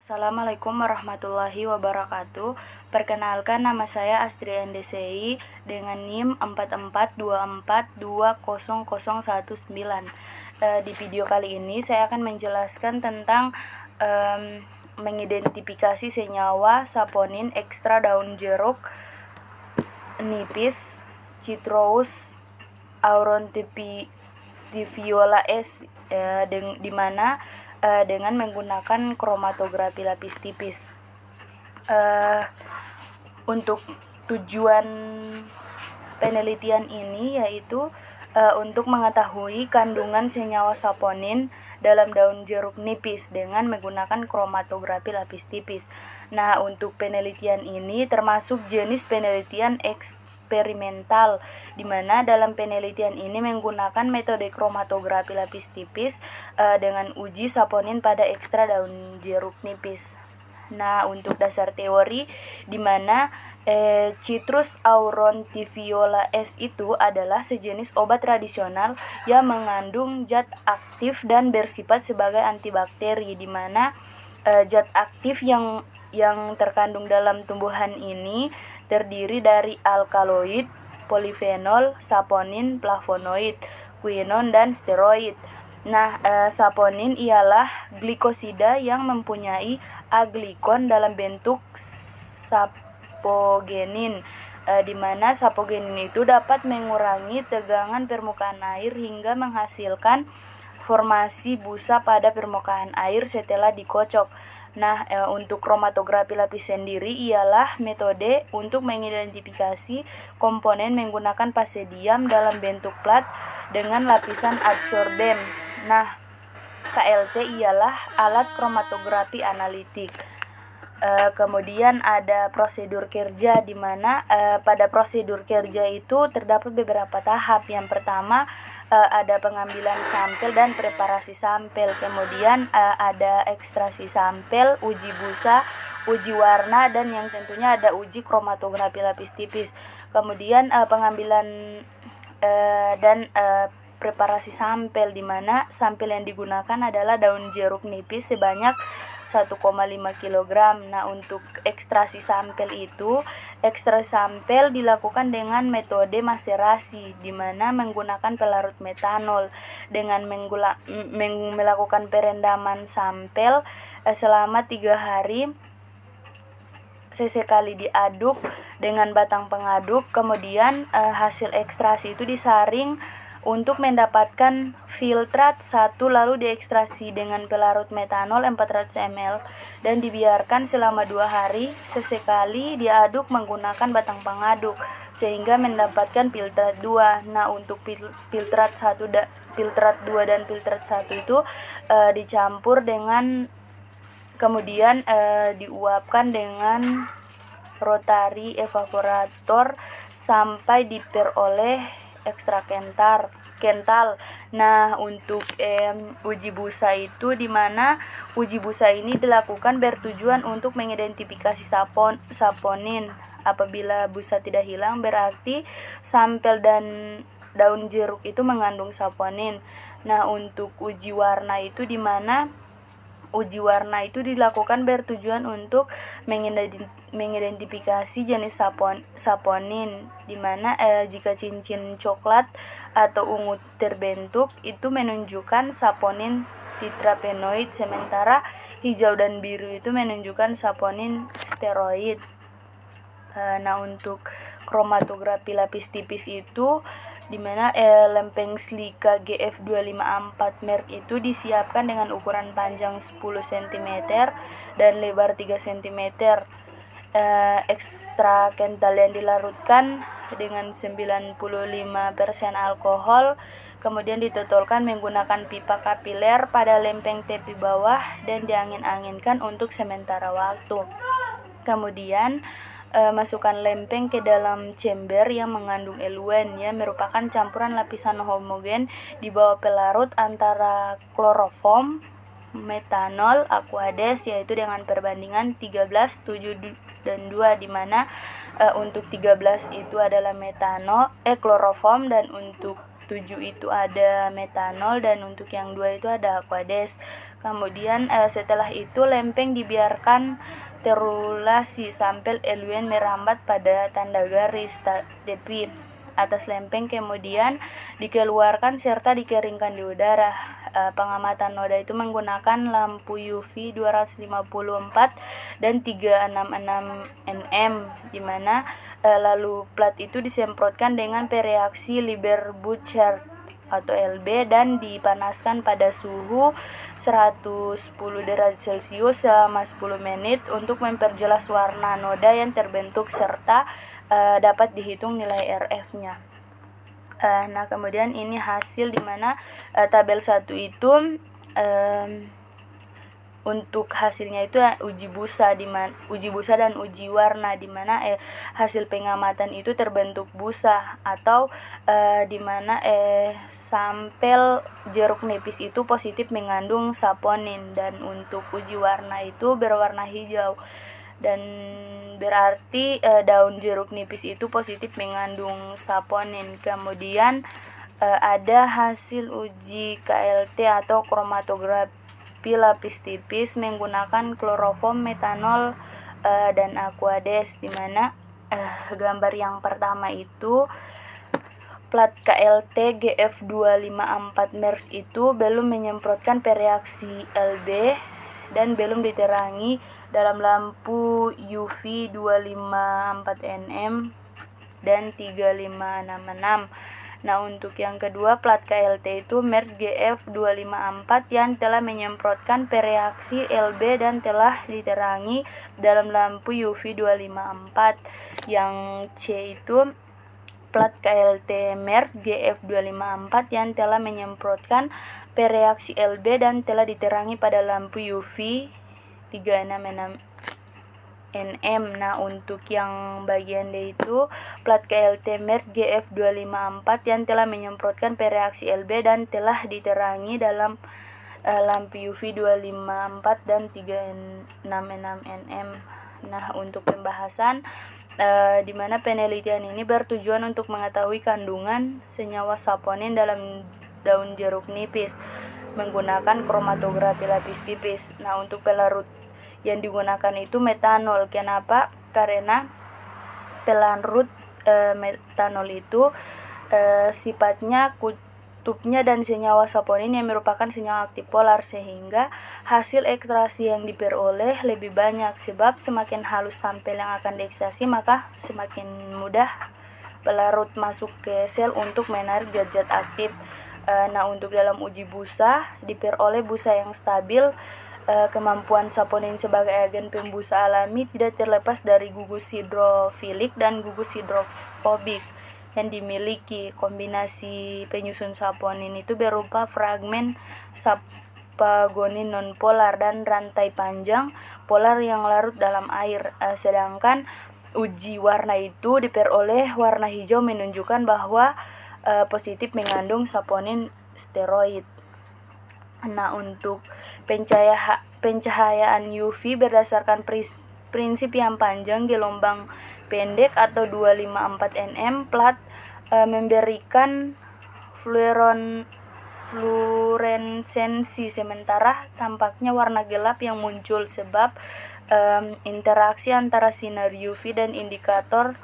Assalamualaikum warahmatullahi wabarakatuh. Perkenalkan, nama saya Astri NDCI dengan NIM 4424200019. Di video kali ini saya akan menjelaskan tentang mengidentifikasi senyawa saponin ekstra daun jeruk nipis Citrus aurantiviola S, di mana dengan menggunakan kromatografi lapis tipis. Untuk tujuan penelitian ini yaitu untuk mengetahui kandungan senyawa saponin dalam daun jeruk nipis dengan menggunakan kromatografi lapis tipis. Nah, untuk penelitian ini termasuk jenis penelitian eksperimental, di mana dalam penelitian ini menggunakan metode kromatografi lapis tipis dengan uji saponin pada ekstra daun jeruk nipis. Nah, untuk dasar teori, di mana Citrus aurantiviola S itu adalah sejenis obat tradisional yang mengandung zat aktif dan bersifat sebagai antibakteri, di mana zat aktif yang terkandung dalam tumbuhan ini terdiri dari alkaloid, polifenol, saponin, flavonoid, quinon, dan steroid. Nah, saponin ialah glikosida yang mempunyai aglikon dalam bentuk sapogenin, di mana sapogenin itu dapat mengurangi tegangan permukaan air hingga menghasilkan formasi busa pada permukaan air setelah dikocok. Nah, untuk kromatografi lapis sendiri ialah metode untuk mengidentifikasi komponen menggunakan fase diam dalam bentuk plat dengan lapisan adsorben. Nah, KLT ialah alat kromatografi analitik. Kemudian ada prosedur kerja, di mana pada prosedur kerja itu terdapat beberapa tahap. Yang pertama ada pengambilan sampel dan preparasi sampel, kemudian ada ekstraksi sampel, uji busa, uji warna, dan yang tentunya ada uji kromatografi lapis tipis. Kemudian pengambilan dan preparasi sampel, di mana sampel yang digunakan adalah daun jeruk nipis sebanyak 1,5 kg. Nah, untuk ekstraksi sampel itu, ekstraksi sampel dilakukan dengan metode maserasi, di mana menggunakan pelarut metanol dengan melakukan perendaman sampel selama 3 hari. Sesekali diaduk dengan batang pengaduk, kemudian hasil ekstraksi itu disaring untuk mendapatkan filtrat 1, lalu diekstraksi dengan pelarut metanol 400 ml dan dibiarkan selama 2 hari. Sesekali diaduk menggunakan batang pengaduk sehingga mendapatkan filtrat 2. Nah, untuk filtrat 2 dan filtrat 1 itu dicampur dengan kemudian diuapkan dengan rotary evaporator sampai diperoleh ekstra kental. Nah, untuk uji busa itu, di mana uji busa ini dilakukan bertujuan untuk mengidentifikasi saponin. Apabila busa tidak hilang, berarti sampel dan daun jeruk itu mengandung saponin. Nah, untuk uji warna itu, di mana uji warna itu dilakukan bertujuan untuk mengidentifikasi jenis saponin, di mana jika cincin coklat atau ungu terbentuk itu menunjukkan saponin tetrapenoid, sementara hijau dan biru itu menunjukkan saponin steroid. Nah, untuk kromatografi lapis tipis itu, di mana lempeng Slika GF254 merk itu disiapkan dengan ukuran panjang 10 cm dan lebar 3 cm. Ekstra kental yang dilarutkan dengan 95% alkohol, kemudian ditotolkan menggunakan pipa kapiler pada lempeng tepi bawah dan diangin-anginkan untuk sementara waktu. Kemudian masukkan lempeng ke dalam chamber yang mengandung eluen, yang merupakan campuran lapisan homogen di bawah pelarut antara kloroform, metanol, aqueous, yaitu dengan perbandingan 13, 7, dan 2, di mana untuk 13 itu adalah kloroform, dan untuk 7 itu ada metanol dan untuk yang 2 itu ada Aquades. Kemudian setelah itu lempeng dibiarkan terulasi sampai eluen merambat pada tanda garis tepi atas lempeng, kemudian dikeluarkan serta dikeringkan di udara. Pengamatan noda itu menggunakan lampu UV 254 dan 366 nm, di mana lalu plat itu disemprotkan dengan pereaksi Lieber-Buchert atau LB dan dipanaskan pada suhu 110 derajat Celcius selama 10 menit untuk memperjelas warna noda yang terbentuk serta dapat dihitung nilai RF-nya. Nah, kemudian ini hasil di mana tabel 1 itu untuk hasilnya itu uji busa dan uji warna, di mana hasil pengamatan itu terbentuk busa atau di mana sampel jeruk nipis itu positif mengandung saponin, dan untuk uji warna itu berwarna hijau, dan berarti daun jeruk nipis itu positif mengandung saponin. Kemudian ada hasil uji KLT atau kromatografi lapis tipis menggunakan kloroform, metanol, dan Aquades, di mana gambar yang pertama itu plat KLT GF254 MERS itu belum menyemprotkan pereaksi LB dan belum diterangi dalam lampu UV 254 nm dan 3566. Nah, untuk yang kedua plat KLT itu merek GF254 yang telah menyemprotkan pereaksi LB dan telah diterangi dalam lampu UV 254. Yang C itu plat KLT merek GF254 yang telah menyemprotkan pereaksi LB dan telah diterangi pada lampu UV 366 nm. Nah, untuk yang bagian D itu plat KLT merek GF254 yang telah menyemprotkan pereaksi LB dan telah diterangi dalam lampu UV 254 dan 366 nm. Nah, untuk pembahasan di mana penelitian ini bertujuan untuk mengetahui kandungan senyawa saponin dalam daun jeruk nipis menggunakan kromatografi lapis tipis. Nah, untuk pelarut yang digunakan itu metanol. Kenapa? Karena pelarut metanol itu sifatnya kutubnya dan senyawa saponin yang merupakan senyawa aktif polar, sehingga hasil ekstraksi yang diperoleh lebih banyak, sebab semakin halus sampel yang akan diekstraksi maka semakin mudah pelarut masuk ke sel untuk menarik zat-zat aktif. Nah, untuk dalam uji busa diperoleh busa yang stabil. Kemampuan saponin sebagai agen pembusa alami tidak terlepas dari gugus hidrofilik dan gugus hidrofobik yang dimiliki. Kombinasi penyusun saponin itu berupa fragmen saponin nonpolar dan rantai panjang polar yang larut dalam air. Sedangkan uji warna itu diperoleh warna hijau menunjukkan bahwa positif mengandung saponin steroid. Nah, untuk pencahayaan UV berdasarkan prinsip yang panjang gelombang pendek atau 254 nm, plat memberikan fluoresensi, sementara tampaknya warna gelap yang muncul sebab interaksi antara sinar UV dan indikator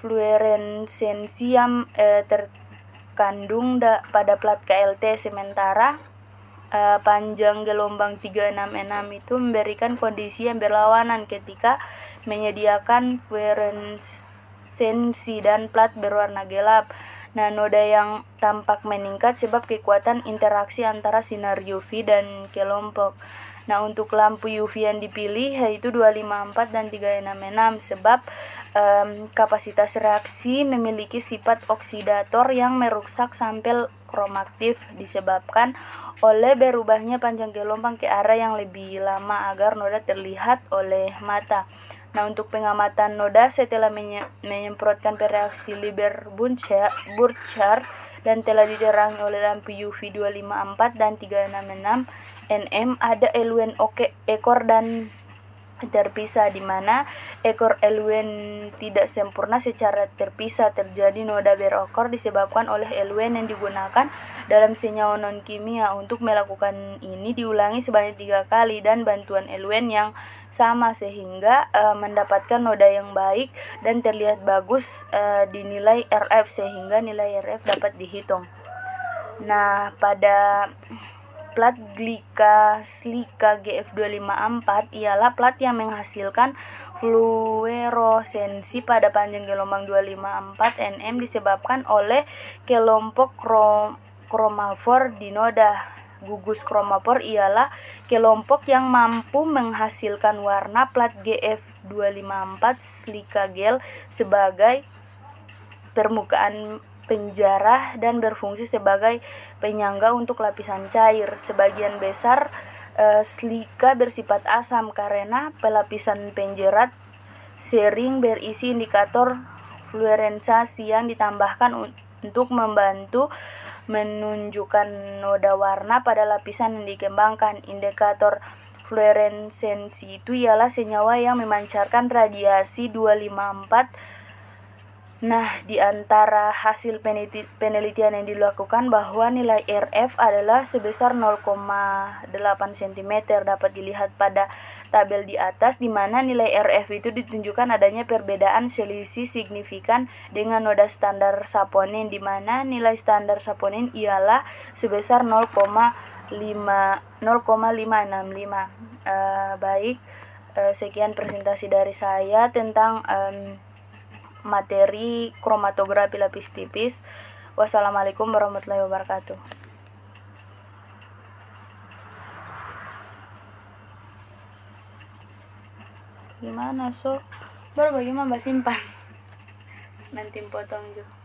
fluoresensi yang terkandung pada plat KLT. Sementara panjang gelombang 366 itu memberikan kondisi yang berlawanan ketika menyediakan fluoresensi dan plat berwarna gelap. Nah, noda yang tampak meningkat sebab kekuatan interaksi antara sinar UV dan kelompok. Nah, untuk lampu UV yang dipilih yaitu 254 dan 366 sebab kapasitas reaksi memiliki sifat oksidator yang merusak sampel kromaktif disebabkan oleh berubahnya panjang gelombang ke arah yang lebih lama agar noda terlihat oleh mata. Nah, untuk pengamatan noda setelah menyemprotkan pereaksi Lieber-Buchert dan telah diterangi oleh lampu UV 254 dan 366 nm, ada eluen ekor dan terpisah, di mana ekor eluen tidak sempurna secara terpisah. Terjadi noda berokor disebabkan oleh eluen yang digunakan dalam senyawa non-kimia. Untuk melakukan ini diulangi sebanyak 3 kali dan bantuan eluen yang sama sehingga mendapatkan noda yang baik dan terlihat bagus di nilai RF, sehingga nilai RF dapat dihitung. Nah, pada plat Glyca-Slika GF254 ialah plat yang menghasilkan fluoresensi pada panjang gelombang 254 nm disebabkan oleh kelompok kromafor di noda. Gugus kromafor ialah kelompok yang mampu menghasilkan warna plat GF254 Slika gel sebagai permukaan penjara dan berfungsi sebagai penyangga untuk lapisan cair. Sebagian besar slika bersifat asam karena pelapisan penjerat sering berisi indikator fluoresensasi yang ditambahkan untuk membantu menunjukkan noda warna pada lapisan yang dikembangkan. Indikator fluoresensi itu ialah senyawa yang memancarkan radiasi 254. Nah, di antara hasil penelitian yang dilakukan bahwa nilai RF adalah sebesar 0,8 cm. Dapat dilihat pada tabel di atas, di mana nilai RF itu ditunjukkan adanya perbedaan selisih signifikan dengan noda standar saponin, di mana nilai standar saponin ialah sebesar 0,565. Baik, sekian presentasi dari saya tentang materi kromatografi lapis tipis. Wassalamualaikum warahmatullahi wabarakatuh. Gimana baru bagaimana simpan nanti potong juga.